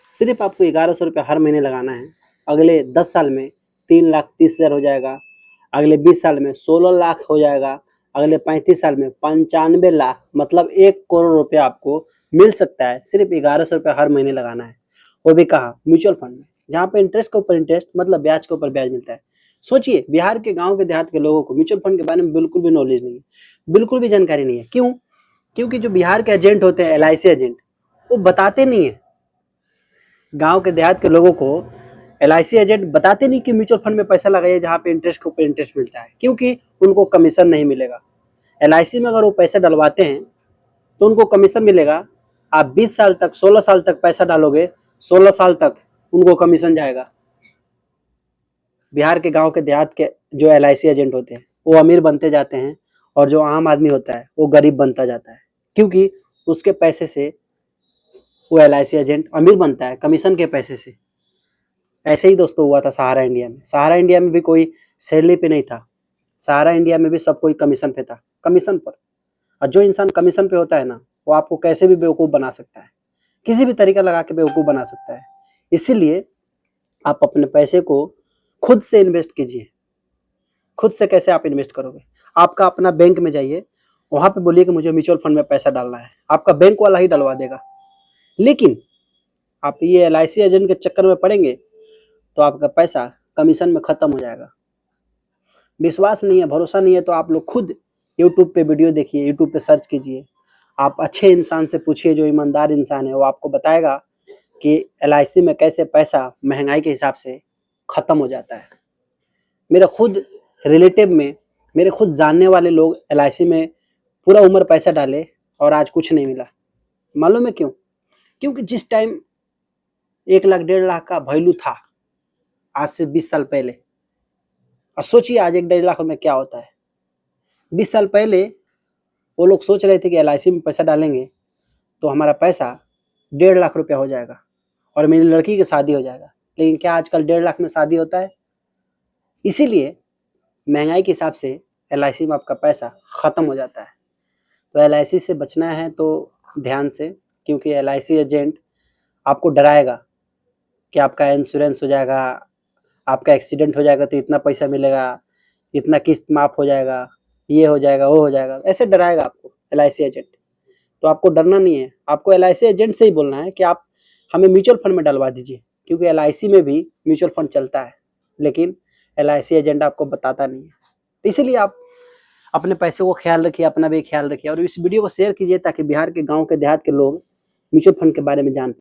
सिर्फ आपको 1100 रुपये हर महीने लगाना है। अगले 10 साल में 3,30,000 हो जाएगा, अगले 20 साल में 16 लाख हो जाएगा, अगले 35 साल में 95 लाख, मतलब 1 करोड़ रुपये आपको मिल सकता है। सिर्फ 1100 रुपये हर महीने लगाना है, वो भी कहाँ? म्यूचुअल फंड में, जहाँ पे इंटरेस्ट के ऊपर इंटरेस्ट, मतलब ब्याज के ऊपर ब्याज मिलता है। सोचिए, बिहार के गांव के देहात के लोगों को म्यूचुअल फंड के बारे में बिल्कुल भी नॉलेज नहीं है, बिल्कुल भी जानकारी नहीं है। क्यों? क्योंकि जो बिहार के एजेंट होते हैं, LIC एजेंट, वो बताते नहीं है। गांव के देहात के लोगों को LIC एजेंट बताते नहीं कि म्यूचुअल फंड में पैसा लगाइए जहाँ पे इंटरेस्ट के ऊपर इंटरेस्ट मिलता है, क्योंकि उनको कमीशन नहीं मिलेगा। LIC में अगर वो पैसा डलवाते हैं तो उनको कमीशन मिलेगा। आप 20 साल तक, 16 साल तक पैसा डालोगे, 16 साल तक उनको कमीशन जाएगा। बिहार के गांव के देहात के जो LIC एजेंट होते हैं वो अमीर बनते जाते हैं, और जो आम आदमी होता है वो गरीब बनता जाता है, क्योंकि उसके पैसे से वो LIC एजेंट अमीर बनता है, कमीशन के पैसे से। ऐसे ही दोस्तों हुआ था सहारा इंडिया में। सहारा इंडिया में भी कोई सैलरी पे नहीं था, सहारा इंडिया में भी सब कोई कमीशन पे था, कमीशन पर। और जो इंसान कमीशन पे होता है ना, वो आपको कैसे भी बेवकूफ़ बना सकता है, किसी भी तरीका लगा के बेवकूफ़ बना सकता है। इसीलिए आप अपने पैसे को खुद से इन्वेस्ट कीजिए। खुद से कैसे आप इन्वेस्ट करोगे? आपका अपना बैंक में जाइए, वहाँ पे बोलिए कि मुझे म्यूचुअल फंड में पैसा डालना है, आपका बैंक वाला ही डलवा देगा। लेकिन आप ये LIC एजेंट के चक्कर में पड़ेंगे तो आपका पैसा कमीशन में ख़त्म हो जाएगा। विश्वास नहीं है, भरोसा नहीं है, तो आप लोग खुद यूट्यूब पे वीडियो देखिए, यूट्यूब पे सर्च कीजिए। आप अच्छे इंसान से पूछिए, जो ईमानदार इंसान है, वो आपको बताएगा कि LIC में कैसे पैसा महंगाई के हिसाब से ख़त्म हो जाता है। मेरे खुद रिलेटिव में, मेरे खुद जानने वाले लोग LIC में पूरा उम्र पैसा डाले और आज कुछ नहीं मिला। मालूम है क्यों? क्योंकि जिस टाइम 1 लाख 1.5 लाख का वैल्यू था आज से 20 साल पहले, और सोचिए आज 1-1.5 लाख में क्या होता है। 20 साल पहले वो लोग सोच रहे थे कि LIC में पैसा डालेंगे तो हमारा पैसा 1.5 लाख रुपया हो जाएगा और मेरी लड़की की शादी हो जाएगा। लेकिन क्या आजकल 1.5 लाख में शादी होता है? इसीलिए महंगाई के हिसाब से LIC में आपका पैसा ख़त्म हो जाता है। तो LIC से बचना है तो ध्यान से, क्योंकि LIC एजेंट आपको डराएगा कि आपका इंश्योरेंस हो जाएगा, आपका एक्सीडेंट हो जाएगा तो इतना पैसा मिलेगा, इतना किस्त माफ़ हो जाएगा, ये हो जाएगा, वो हो जाएगा, ऐसे डराएगा आपको LIC एजेंट। तो आपको डरना नहीं है, आपको LIC एजेंट से ही बोलना है कि आप हमें म्यूचुअल फंड में डलवा दीजिए, क्योंकि LIC में भी म्यूचुअल फंड चलता है, लेकिन LIC एजेंट आपको बताता नहीं है। तो इसीलिए आप अपने पैसे को ख्याल रखिए, अपना भी ख्याल रखिए, और इस वीडियो को शेयर कीजिए ताकि बिहार के गाँव के देहात के लोग म्यूचुअल फंड के बारे में जान